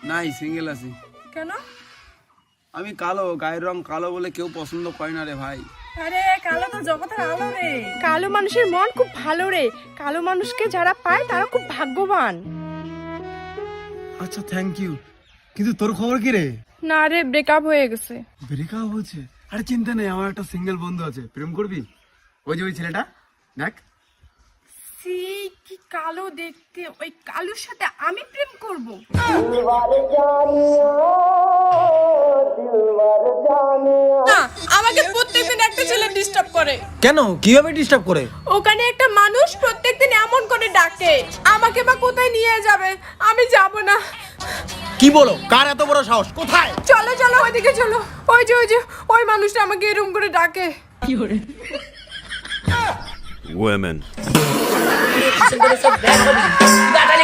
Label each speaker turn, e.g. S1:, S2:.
S1: নাই, সিঙ্গেল আছি।
S2: কেন?
S1: আমি কালো, গায়ের রং কালো বলে কেউ পছন্দ করে না রে ভাই।
S2: আরে কালো তো জগতের আলো রে।
S3: কালো মানুষের মন খুব ভালো রে, কালো মানুষকে যারা পায় তারা খুব ভাগ্যবান।
S4: আচ্ছা থ্যাংক ইউ, কিন্তু তোর খবর কি রে?
S3: না রে, ব্রেকআপ হয়ে গেছে।
S4: ব্রেকআপ হচ্ছে? আরে চিন্তা নেই, আমার একটা সিঙ্গেল বন্ধু আছে, প্রেম করবি? ওই যে ওই ছেলেটা দেখ।
S3: সি কি কালো দেখতে, ওই কালোর সাথে আমি প্রেম করব? না, আমাকে প্রত্যেকদিন একটা ছেলে ডিস্টার্ব করে।
S5: কেন, কিভাবে ডিস্টার্ব করে?
S3: ওখানে একটা মানুষ প্রত্যেকদিন এমন করে ডাকে, আমাকে বা কোথায় নিয়ে যাবে? আমি যাব না।
S5: কি বলো, কার এত বড় সাহস? কোথায়?
S3: চলো চলো ওইদিকে চলো, ওই যে ওই মানুষটা আমাকে এরকম করে ডাকে।
S6: Women.
S7: Dale,